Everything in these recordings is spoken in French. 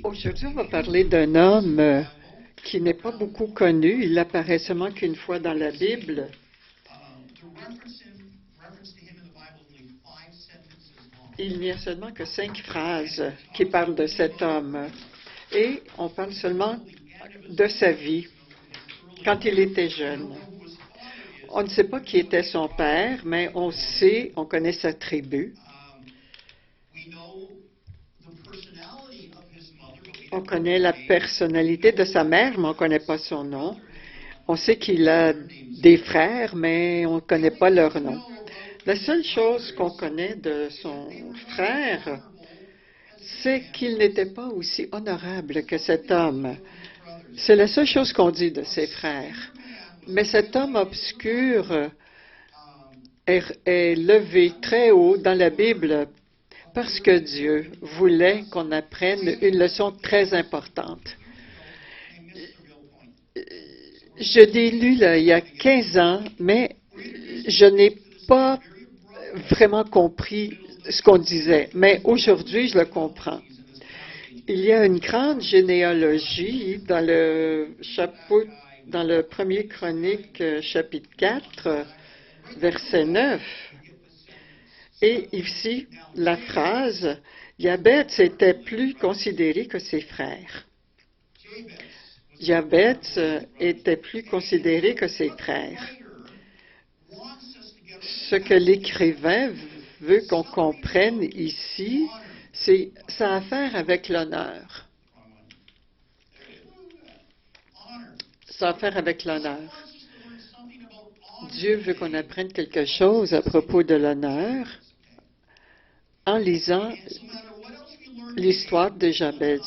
Aujourd'hui, on va parler d'un homme qui n'est pas beaucoup connu. Il apparaît seulement qu'une fois dans la Bible. Il n'y a seulement que 5 phrases qui parlent de cet homme. Et on parle seulement de sa vie quand il était jeune. On ne sait pas qui était son père, mais on connaît sa tribu. On connaît la personnalité de sa mère, mais on ne connaît pas son nom. On sait qu'il a des frères, mais on ne connaît pas leur nom. La seule chose qu'on connaît de son frère, c'est qu'il n'était pas aussi honorable que cet homme. C'est la seule chose qu'on dit de ses frères. Mais cet homme obscur est levé très haut dans la Bible parce que Dieu voulait qu'on apprenne une leçon très importante. Je l'ai lu il y a 15 ans, mais je n'ai pas vraiment compris ce qu'on disait. Mais aujourd'hui, je le comprends. Il y a une grande généalogie dans le premier Chronique, chapitre 4, verset 9. Et ici, la phrase « Jabez était plus considéré que ses frères ». Jabez était plus considéré que ses frères. Ce que l'écrivain veut qu'on comprenne ici, ça a à faire avec l'honneur. Ça a à faire avec l'honneur. Dieu veut qu'on apprenne quelque chose à propos de l'honneur en lisant l'histoire de Jabez.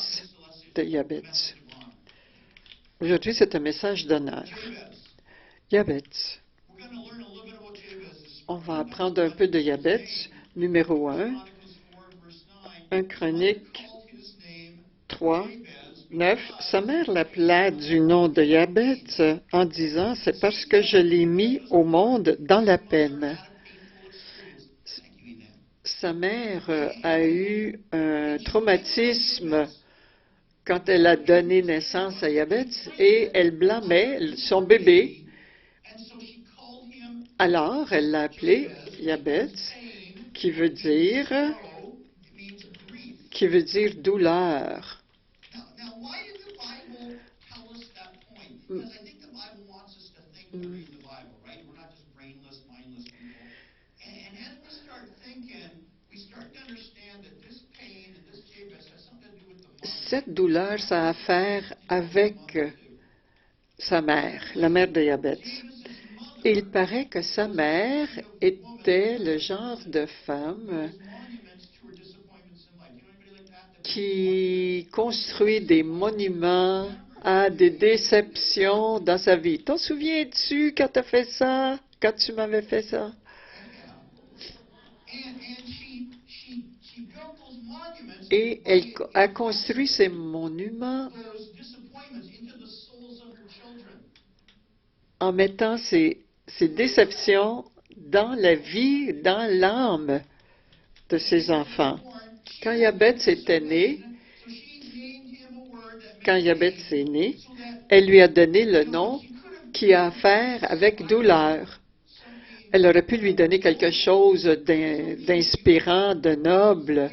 Aujourd'hui, c'est un message d'honneur. Jabez. On va apprendre un peu de Jabez. Numéro 1 Chronique 3, 9. Sa mère l'appela du nom de Jabez en disant « C'est parce que je l'ai mis au monde dans la peine ». Sa mère a eu un traumatisme quand elle a donné naissance à Jabez et elle blâmait son bébé. Alors, elle l'a appelé Jabez, qui veut dire douleur. Cette douleur, ça a à faire avec sa mère, la mère de Jabez. Il paraît que sa mère était le genre de femme qui construit des monuments à des déceptions dans sa vie. T'en souviens-tu quand tu as fait ça, quand tu m'avais fait ça? Et elle a construit ces monuments en mettant ces déceptions dans la vie, dans l'âme de ses enfants. Quand Jabez est né, elle lui a donné le nom qui a à faire avec douleur. Elle aurait pu lui donner quelque chose d'inspirant, de noble,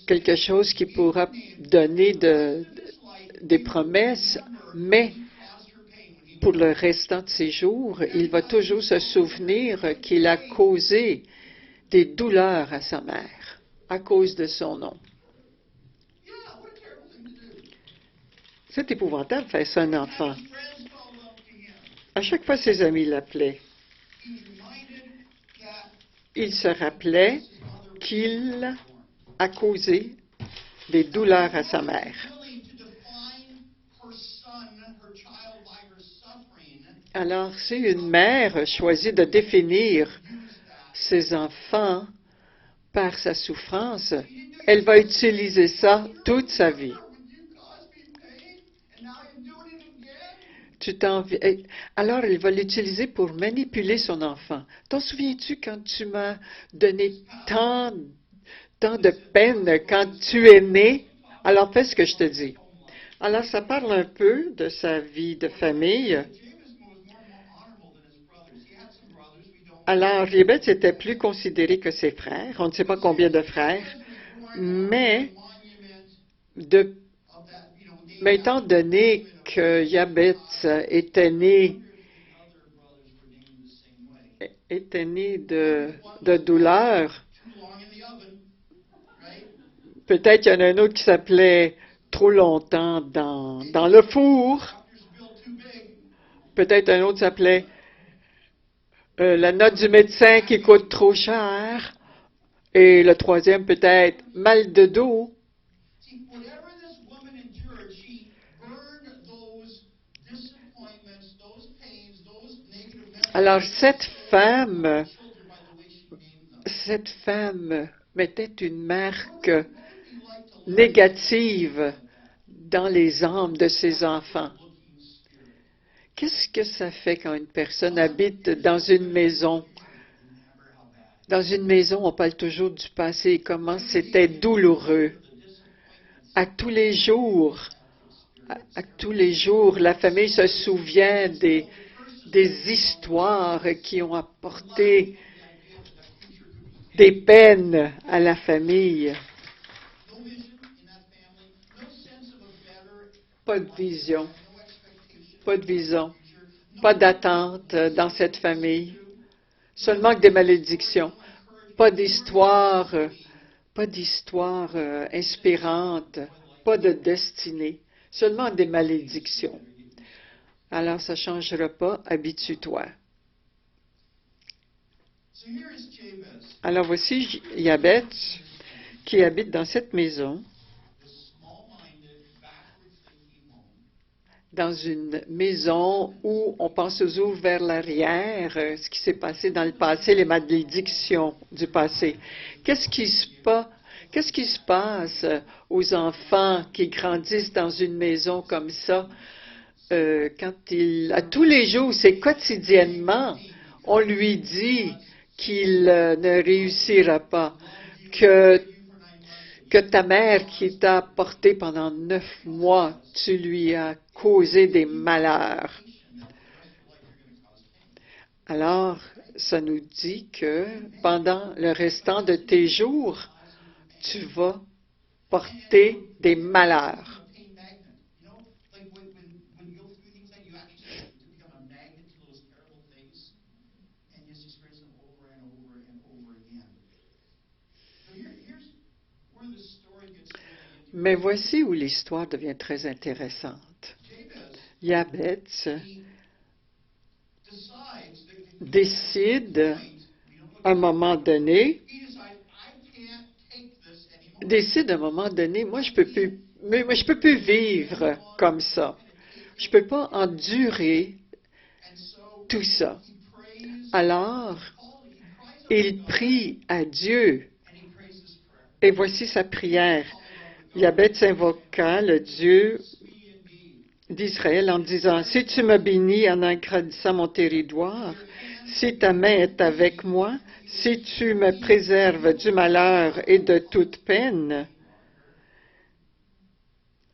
quelque chose qui pourra donner des promesses, mais pour le restant de ses jours, il va toujours se souvenir qu'il a causé des douleurs à sa mère à cause de son nom. C'est épouvantable de faire ça à un enfant. À chaque fois, ses amis l'appelaient. Il se rappelait qu'il a causé des douleurs à sa mère. Alors, si une mère choisit de définir ses enfants par sa souffrance, elle va utiliser ça toute sa vie. Alors, elle va l'utiliser pour manipuler son enfant. T'en souviens-tu quand tu m'as donné tant de peine quand tu es né? Alors fais ce que je te dis. Alors ça parle un peu de sa vie de famille. Alors Jabez était plus considéré que ses frères. On ne sait pas combien de frères, mais de mais étant donné que Jabez était né de douleur, peut-être qu'il y en a un autre qui s'appelait trop longtemps dans le four. Peut-être un autre s'appelait la note du médecin qui coûte trop cher. Et le troisième peut-être mal de dos. Alors cette femme mettait une marque négative dans les âmes de ses enfants. Qu'est-ce que ça fait quand une personne habite dans une maison? Dans une maison, on parle toujours du passé, comment c'était douloureux. À tous les jours, la famille se souvient des histoires qui ont apporté des peines à la famille. Pas de vision, pas d'attente dans cette famille, seulement que des malédictions, pas d'histoire inspirante, pas de destinée, seulement des malédictions. Alors ça ne changera pas, habitue-toi. Alors voici Jabez qui habite dans cette maison, dans une maison où on pense toujours vers l'arrière, ce qui s'est passé dans le passé, les malédictions du passé. Qu'est-ce qui se passe aux enfants qui grandissent dans une maison comme ça, à tous les jours, c'est quotidiennement, on lui dit qu'il ne réussira pas, que ta mère qui t'a porté pendant 9 mois, tu lui as causé des malheurs. Alors, ça nous dit que pendant le restant de tes jours, tu vas porter des malheurs. Mais voici où l'histoire devient très intéressante. Jabez décide à un moment donné, moi je peux plus vivre comme ça. Je peux pas endurer tout ça. Alors, il prie à Dieu. Et voici sa prière. Jabez invoqua le Dieu d'Israël en disant, « Si tu me bénis en agrandissant mon territoire, si ta main est avec moi, si tu me préserves du malheur et de toute peine. »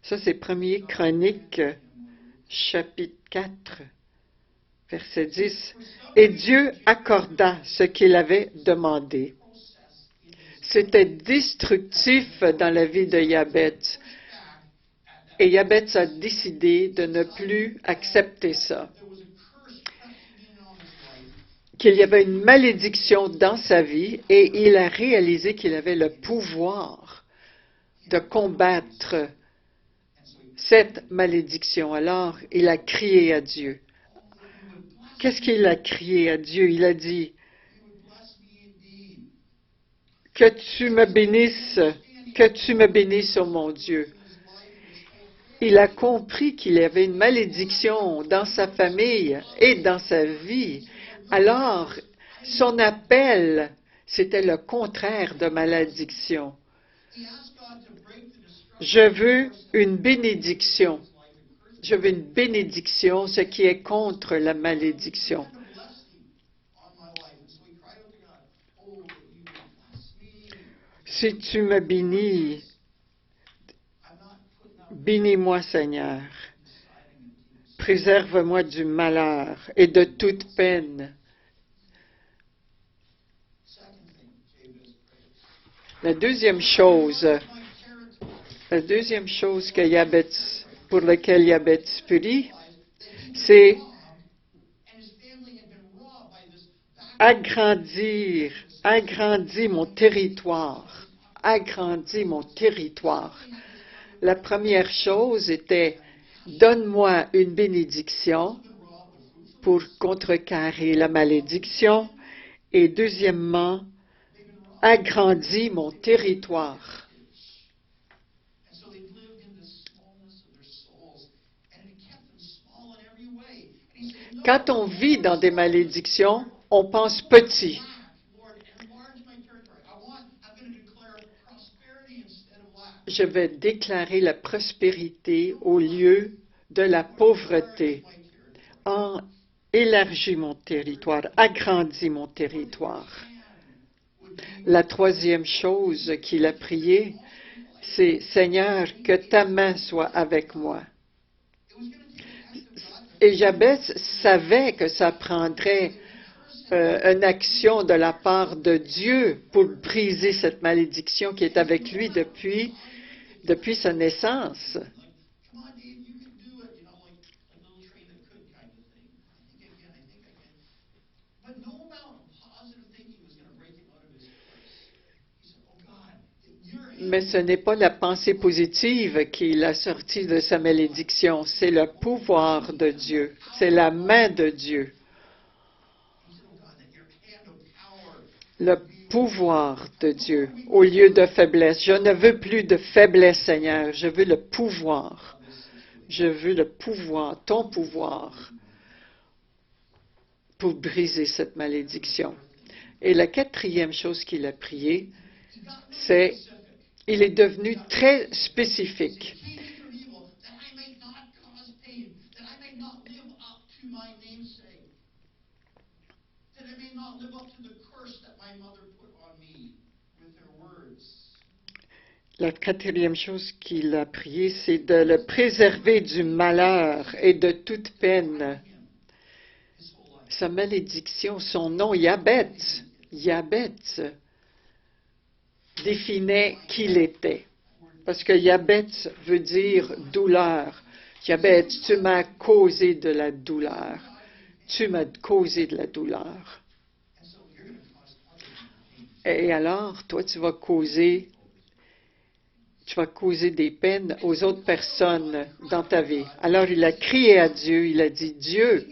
Ça, c'est 1er Chronique, chapitre 4, verset 10. Et Dieu accorda ce qu'il avait demandé. C'était destructif dans la vie de Jabez. Et Jabez a décidé de ne plus accepter ça. Qu'il y avait une malédiction dans sa vie et il a réalisé qu'il avait le pouvoir de combattre cette malédiction. Alors, il a crié à Dieu. Qu'est-ce qu'il a crié à Dieu? Il a dit, « Que tu me bénisses, ô mon Dieu. » Il a compris qu'il y avait une malédiction dans sa famille et dans sa vie. Alors, son appel, c'était le contraire de malédiction. Je veux une bénédiction. Je veux une bénédiction, ce qui est contre la malédiction. Si tu me bénis, Bénis-moi, Seigneur. Préserve-moi du malheur et de toute peine. La deuxième chose pour laquelle Jabez prie, c'est agrandis mon territoire. Agrandis mon territoire. La première chose était, donne-moi une bénédiction pour contrecarrer la malédiction. Et deuxièmement, agrandis mon territoire. Quand on vit dans des malédictions, on pense petit. Je vais déclarer la prospérité au lieu de la pauvreté. Élargis mon territoire, agrandis mon territoire. La troisième chose qu'il a prié, c'est « Seigneur, que ta main soit avec moi ». Et Jabez savait que ça prendrait une action de la part de Dieu pour briser cette malédiction qui est avec lui depuis sa naissance. Mais ce n'est pas la pensée positive qui l'a sorti de sa malédiction, c'est le pouvoir de Dieu, c'est la main de Dieu. Le pouvoir de Dieu au lieu de faiblesse. Je ne veux plus de faiblesse, Seigneur, je veux le pouvoir. Je veux le pouvoir, ton pouvoir, pour briser cette malédiction. Et la quatrième chose qu'il a prié, c'est il est devenu très spécifique. La quatrième chose qu'il a prié, c'est de le préserver du malheur et de toute peine. Sa malédiction, son nom, Jabez, définait qui il était. Parce que Jabez veut dire douleur. Jabez, tu m'as causé de la douleur. Tu m'as causé de la douleur. Et alors, toi, tu vas causer des peines aux autres personnes dans ta vie. Alors, il a crié à Dieu, il a dit, Dieu,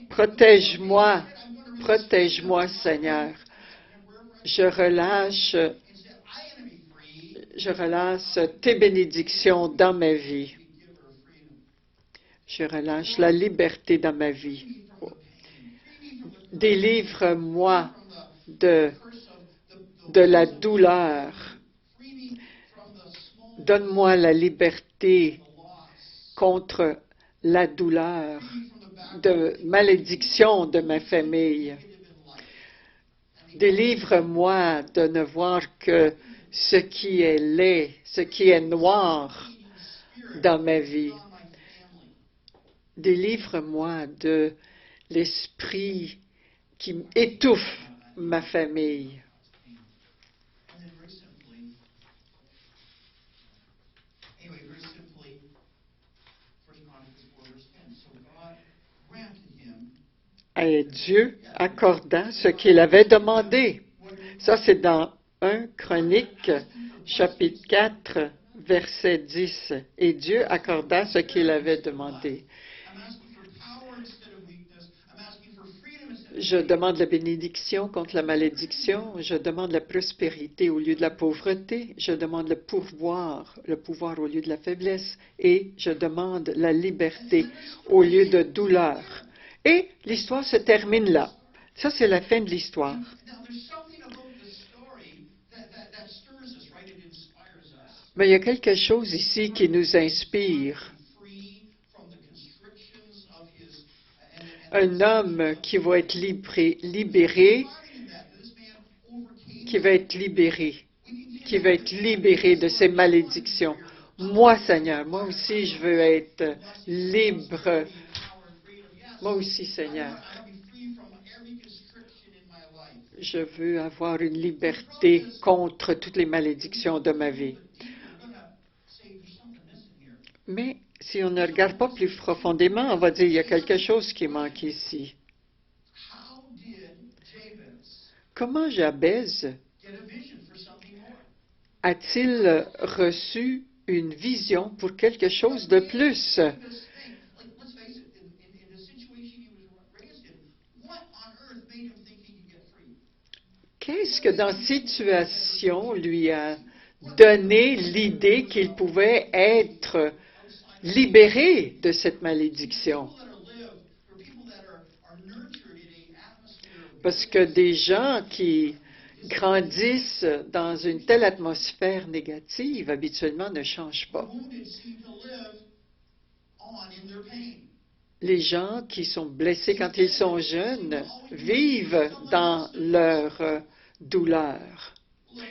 protège-moi, Seigneur. Je relâche tes bénédictions dans ma vie. Je relâche la liberté dans ma vie. Délivre-moi de la douleur. Donne-moi la liberté contre la douleur, de malédiction de ma famille. Délivre-moi de ne voir que ce qui est laid, ce qui est noir dans ma vie. Délivre-moi de l'esprit qui étouffe ma famille. Et Dieu accorda ce qu'il avait demandé. Ça, c'est dans 1 Chronique, chapitre 4, verset 10. Et Dieu accorda ce qu'il avait demandé. Je demande la bénédiction contre la malédiction. Je demande la prospérité au lieu de la pauvreté. Je demande le pouvoir au lieu de la faiblesse. Et je demande la liberté au lieu de douleur. Et l'histoire se termine là. Ça, c'est la fin de l'histoire. Mais il y a quelque chose ici qui nous inspire. Un homme qui va être libéré de ses malédictions. Moi, Seigneur, moi aussi, je veux être libre. Moi aussi, Seigneur. Je veux avoir une liberté contre toutes les malédictions de ma vie. Mais si on ne regarde pas plus profondément, on va dire qu'il y a quelque chose qui manque ici. Comment Jabez a-t-il reçu une vision pour quelque chose de plus? Qu'est-ce que dans cette situation lui a donné l'idée qu'il pouvait être libéré de cette malédiction? Parce que des gens qui grandissent dans une telle atmosphère négative, habituellement, ne changent pas. Les gens qui sont blessés quand ils sont jeunes vivent dans leur douleur.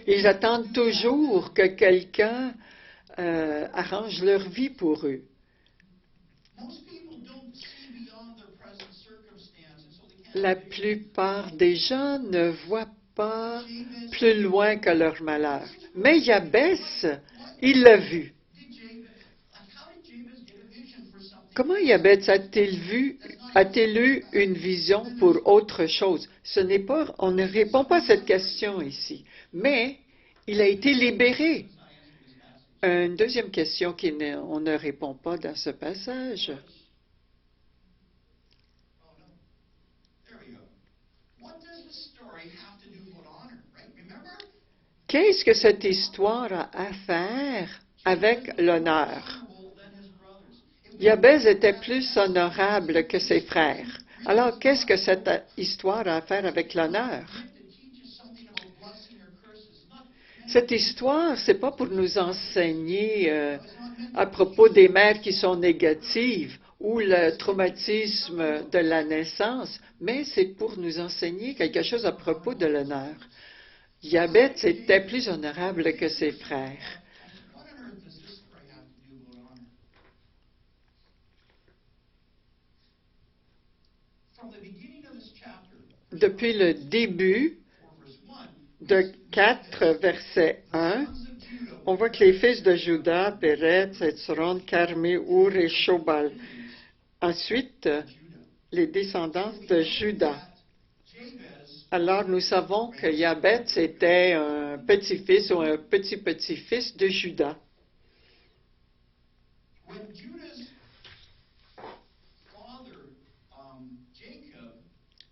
Ils attendent toujours que quelqu'un arrange leur vie pour eux. La plupart des gens ne voient pas plus loin que leur malheur. Mais Jabez, il l'a vu. Comment Jabez a-t-il eu une vision pour autre chose? On ne répond pas à cette question ici. Mais il a été libéré. Une deuxième question qu'on ne répond pas dans ce passage. Qu'est-ce que cette histoire a à faire avec l'honneur? Jabez était plus honorable que ses frères. Alors, qu'est-ce que cette histoire a à faire avec l'honneur? Cette histoire, c'est pas pour nous enseigner à propos des mères qui sont négatives ou le traumatisme de la naissance, mais c'est pour nous enseigner quelque chose à propos de l'honneur. Jabez était plus honorable que ses frères. Depuis le début de 4, verset 1, on voit que les fils de Juda, Péretz, Hetzron, Carmi, Our et Shobal. Ensuite, les descendants de Juda. Alors, nous savons que Jabez était un petit-fils ou un petit-petit-fils de Juda.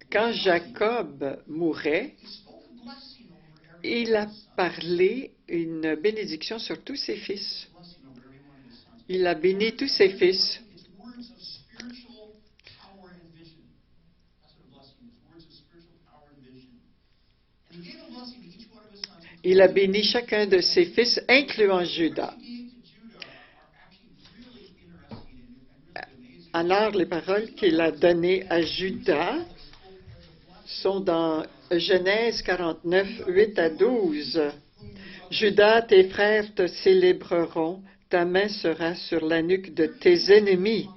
Quand Jacob mourait, il a parlé une bénédiction sur tous ses fils. Il a béni tous ses fils. Il a béni chacun de ses fils, incluant Judas. Alors, les paroles qu'il a données à Judas sont dans Genèse 49, 8 à 12. Judas, tes frères te célébreront, ta main sera sur la nuque de tes ennemis.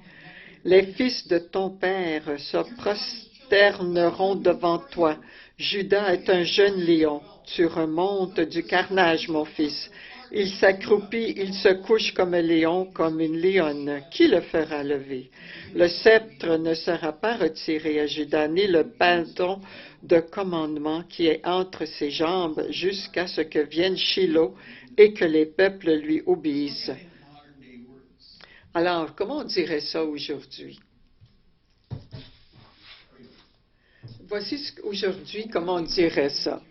Les fils de ton père se prosterneront devant toi. Judas est un jeune lion. Tu remontes du carnage, mon fils. Il s'accroupit, il se couche comme un lion, comme une lionne. Qui le fera lever? Le sceptre ne sera pas retiré à Judas, ni le bâton de commandement qui est entre ses jambes, jusqu'à ce que vienne Shilo et que les peuples lui obéissent. Alors, comment on dirait ça aujourd'hui? Voici aujourd'hui comment on dirait ça.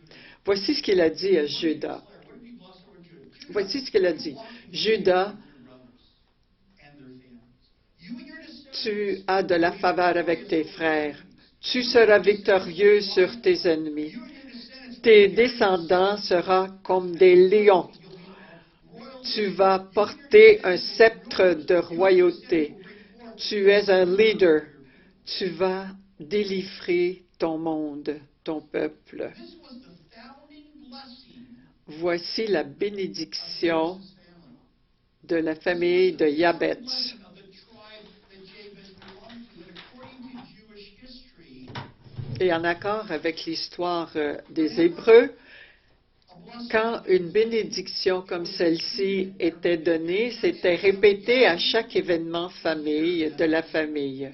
Voici ce qu'il a dit à Judas. Voici ce qu'il a dit. Judas, tu as de la faveur avec tes frères. Tu seras victorieux sur tes ennemis. Tes descendants seront comme des lions. Tu vas porter un sceptre de royauté. Tu es un leader. Tu vas délivrer ton monde, ton peuple. Voici la bénédiction de la famille de Yabetz. Et en accord avec l'histoire des Hébreux, quand une bénédiction comme celle-ci était donnée, c'était répété à chaque événement famille de la famille.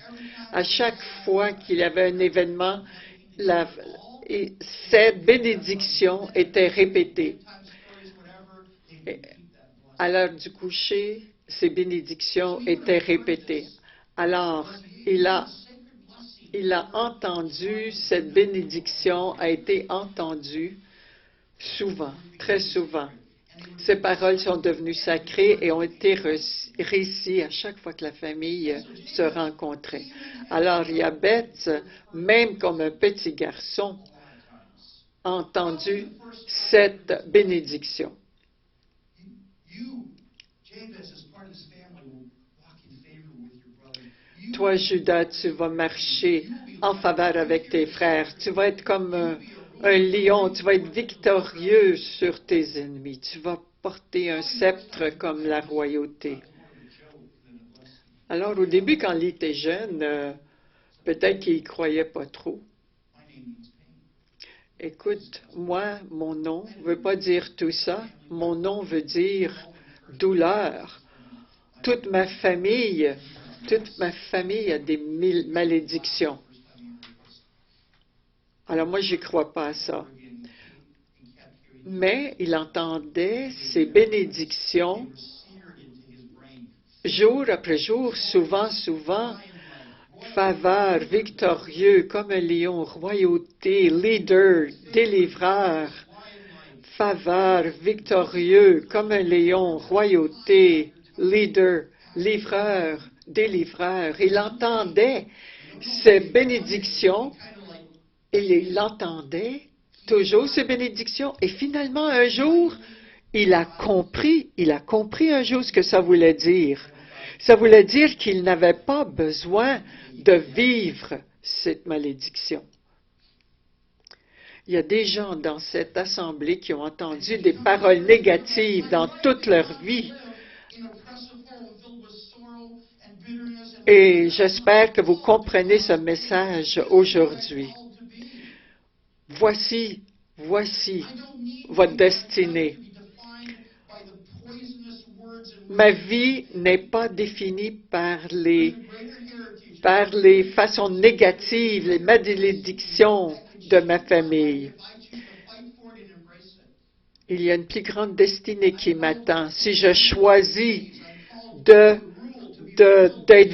À chaque fois qu'il y avait un événement, cette bénédiction était répétée. Et à l'heure du coucher, ces bénédictions étaient répétées. Alors, il a entendu, cette bénédiction a été entendue souvent, très souvent. Ces paroles sont devenues sacrées et ont été récites à chaque fois que la famille se rencontrait. Alors, Yabetz, même comme un petit garçon, a entendu cette bénédiction. Toi, Judas, tu vas marcher en faveur avec tes frères. Tu vas être comme un lion. Tu vas être victorieux sur tes ennemis. Tu vas porter un sceptre comme la royauté. Alors, au début, quand il était jeune, peut-être qu'il n'y croyait pas trop. Écoute, moi, mon nom ne veut pas dire tout ça. Mon nom veut dire douleur. Toute ma famille a des malédictions. Alors moi, je n'y crois pas à ça. Mais il entendait ces bénédictions jour après jour, souvent, faveur, victorieux, comme un lion, royauté, leader, délivreur, faveur, victorieux, comme un lion, royauté, leader, livreur, délivreur. Il entendait ces bénédictions et il entendait toujours ces bénédictions. Et finalement, un jour, il a compris un jour ce que ça voulait dire. Ça voulait dire qu'il n'avait pas besoin de vivre cette malédiction. Il y a des gens dans cette assemblée qui ont entendu des paroles négatives dans toute leur vie. Et j'espère que vous comprenez ce message aujourd'hui. Voici votre destinée. Ma vie n'est pas définie par les façons négatives, les malédictions de ma famille. Il y a une plus grande destinée qui m'attend. Si je choisis d'être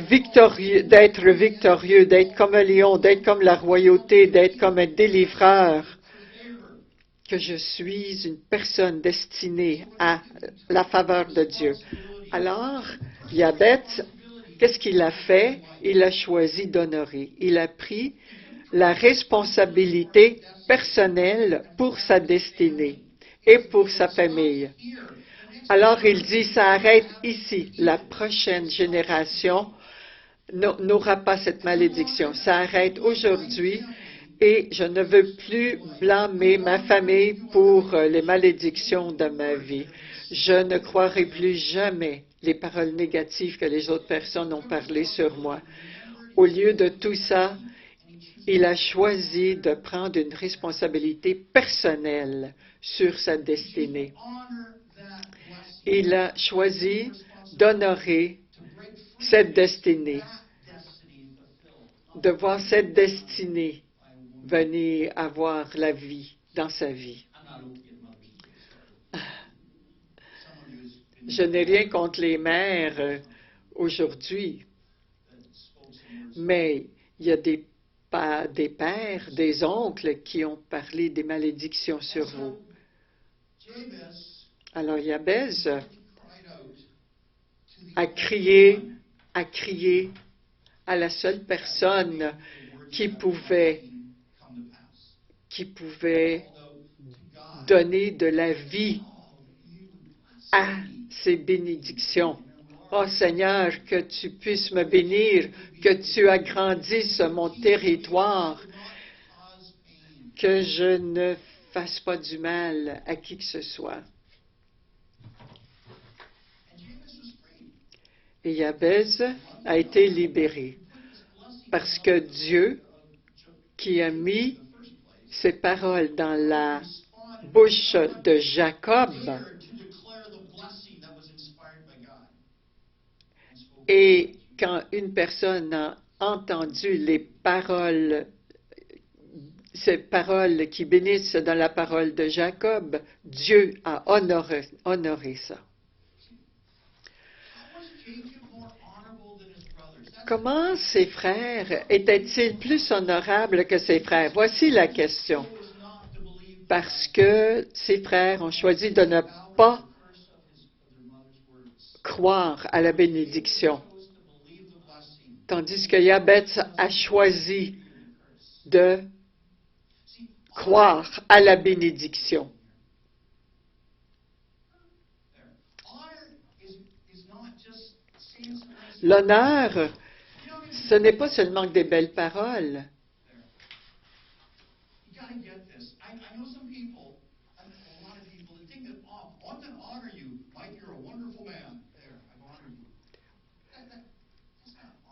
victorieux, d'être comme un lion, d'être comme la royauté, d'être comme un délivreur, que je suis une personne destinée à la faveur de Dieu. Alors, Yabetz, qu'est-ce qu'il a fait? Il a choisi d'honorer. Il a pris la responsabilité personnelle pour sa destinée et pour sa famille. Alors, il dit, ça arrête ici. La prochaine génération n'aura pas cette malédiction. Ça arrête aujourd'hui. Et je ne veux plus blâmer ma famille pour les malédictions de ma vie. Je ne croirai plus jamais les paroles négatives que les autres personnes ont parlé sur moi. Au lieu de tout ça, il a choisi de prendre une responsabilité personnelle sur sa destinée. Il a choisi d'honorer cette destinée, de voir cette destinée venir avoir la vie dans sa vie. Je n'ai rien contre les mères aujourd'hui, mais il y a des pères, des oncles qui ont parlé des malédictions sur vous. Alors Yabetz a crié à la seule personne qui pouvait donner de la vie à ces bénédictions. Oh Seigneur, que tu puisses me bénir, que tu agrandisses mon territoire, que je ne fasse pas du mal à qui que ce soit. Et Jabez a été libéré parce que Dieu, qui a mis ces paroles dans la bouche de Jacob, et quand une personne a entendu ces paroles qui bénissent dans la parole de Jacob, Dieu a honoré ça. Comment ses frères étaient-ils plus honorables que ses frères? Voici la question. Parce que ses frères ont choisi de ne pas croire à la bénédiction, tandis que Jabez a choisi de croire à la bénédiction. L'honneur, ce n'est pas seulement des belles paroles.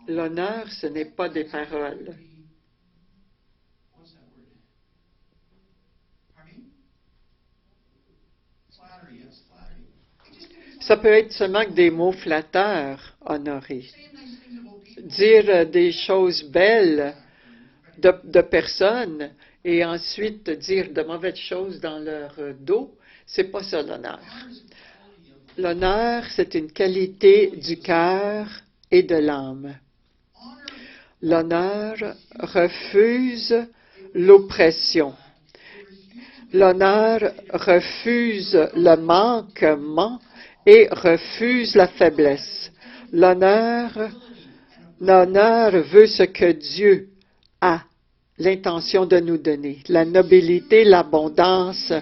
L'honneur, ce n'est pas des paroles. Ça peut être seulement que des mots flatteurs, honorer. Dire des choses belles de personnes et ensuite dire de mauvaises choses dans leur dos, c'est pas ça l'honneur. L'honneur, c'est une qualité du cœur et de l'âme. L'honneur refuse l'oppression. L'honneur refuse le manquement et refuse la faiblesse. L'honneur veut ce que Dieu a l'intention de nous donner, la nobilité, l'abondance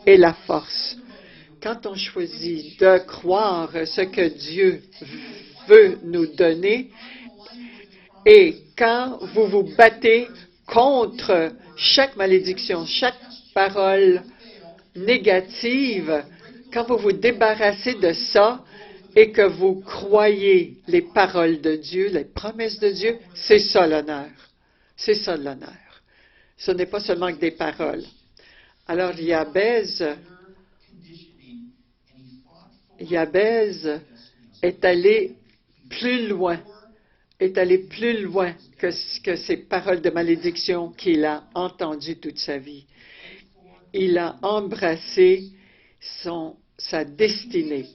et la force. Quand on choisit de croire ce que Dieu veut nous donner, et quand vous vous battez contre chaque malédiction, chaque parole négative, quand vous vous débarrassez de ça et que vous croyez les paroles de Dieu, les promesses de Dieu, c'est ça l'honneur. C'est ça l'honneur. Ce n'est pas seulement que des paroles. Alors Jabez est allé plus loin que ces paroles de malédiction qu'il a entendues toute sa vie. Il a embrassé sa destinée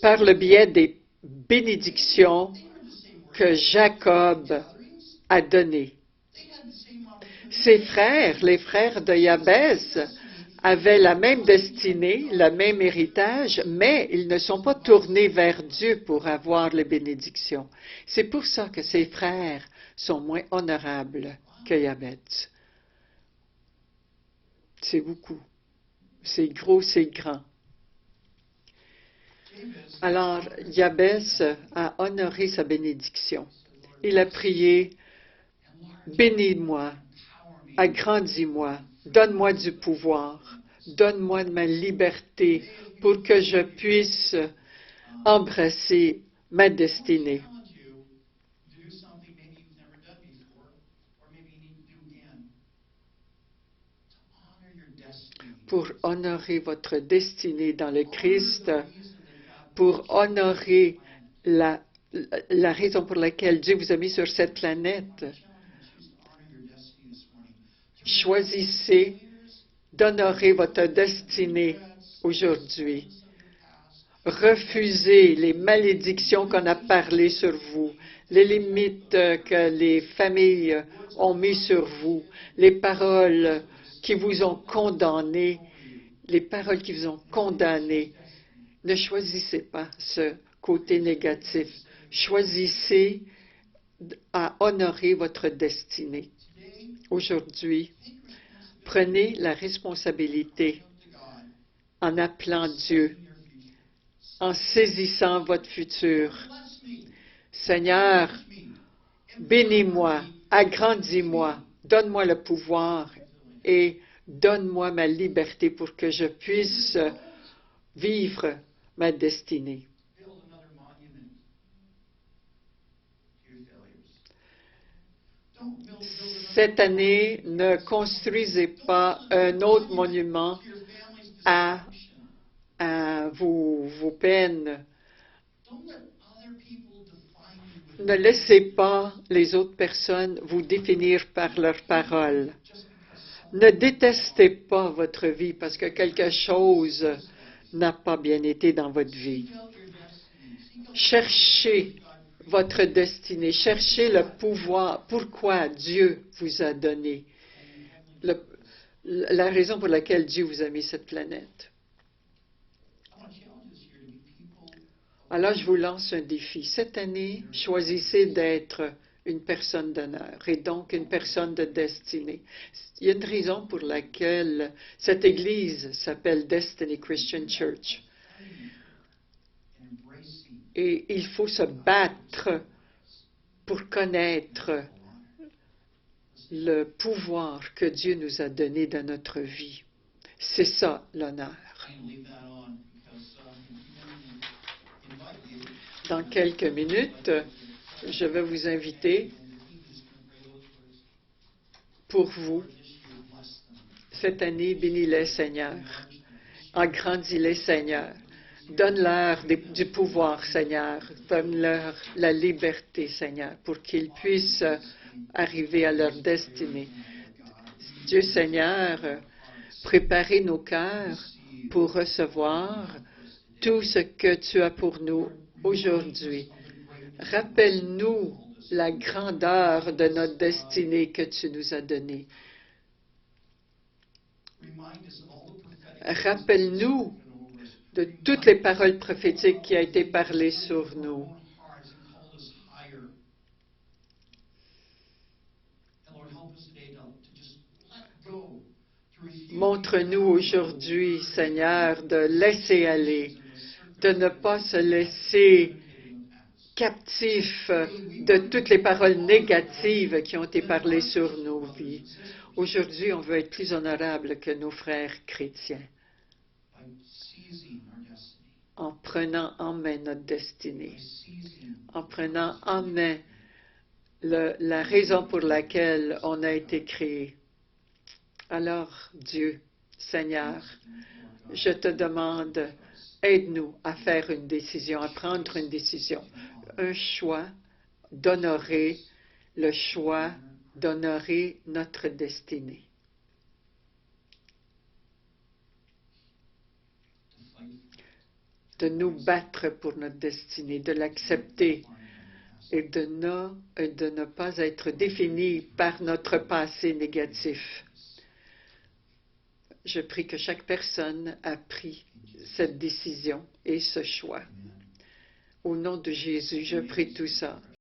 par le biais des bénédictions que Jacob a données. Ses frères, les frères de Jabez, avaient la même destinée, le même héritage, mais ils ne sont pas tournés vers Dieu pour avoir les bénédictions. C'est pour ça que ses frères sont moins honorables que Jabez. C'est beaucoup. C'est gros, c'est grand. Alors, Jabez a honoré sa bénédiction. Il a prié, « Bénis-moi, agrandis-moi, donne-moi du pouvoir, donne-moi ma liberté pour que je puisse embrasser ma destinée. » Pour honorer votre destinée dans le Christ, pour honorer la raison pour laquelle Dieu vous a mis sur cette planète. Choisissez d'honorer votre destinée aujourd'hui. Refusez les malédictions qu'on a parlées sur vous, les limites que les familles ont mises sur vous, les paroles qui vous ont condamné, Ne choisissez pas ce côté négatif. Choisissez à honorer votre destinée. Aujourd'hui, prenez la responsabilité en appelant Dieu, en saisissant votre futur. Seigneur, bénis-moi, agrandis-moi, donne-moi le pouvoir et donne-moi ma liberté pour que je puisse vivre ma destinée. Cette année, ne construisez pas un autre monument à vos peines. Ne laissez pas les autres personnes vous définir par leurs paroles. Ne détestez pas votre vie parce que quelque chose n'a pas bien été dans votre vie. Cherchez votre destinée, cherchez le pouvoir, pourquoi Dieu vous a donné, la raison pour laquelle Dieu vous a mis cette planète. Alors, je vous lance un défi. Cette année, choisissez d'être une personne d'honneur et donc une personne de destinée. Il y a une raison pour laquelle cette Église s'appelle Destiny Christian Church. Et il faut se battre pour connaître le pouvoir que Dieu nous a donné dans notre vie. C'est ça, l'honneur. Dans quelques minutes, je vais vous inviter pour vous. Cette année, bénis-les, Seigneur. Agrandis-les, Seigneur. Donne-leur du pouvoir, Seigneur. Donne-leur la liberté, Seigneur, pour qu'ils puissent arriver à leur destinée. Dieu, Seigneur, préparez nos cœurs pour recevoir tout ce que tu as pour nous aujourd'hui. Rappelle-nous la grandeur de notre destinée que tu nous as donnée. Rappelle-nous de toutes les paroles prophétiques qui ont été parlées sur nous. Montre-nous aujourd'hui, Seigneur, de laisser aller, de ne pas se laisser captif de toutes les paroles négatives qui ont été parlées sur nos vies. Aujourd'hui, on veut être plus honorable que nos frères chrétiens en prenant en main notre destinée, en prenant en main la raison pour laquelle on a été créé. Alors, Dieu, Seigneur, je te demande, aide-nous à faire une décision, à prendre une décision, un choix d'honorer, le choix d'honorer notre destinée. De nous battre pour notre destinée, de l'accepter et de ne pas être définis par notre passé négatif. Je prie que chaque personne a pris cette décision et ce choix. Au nom de Jésus, je prie tout ça.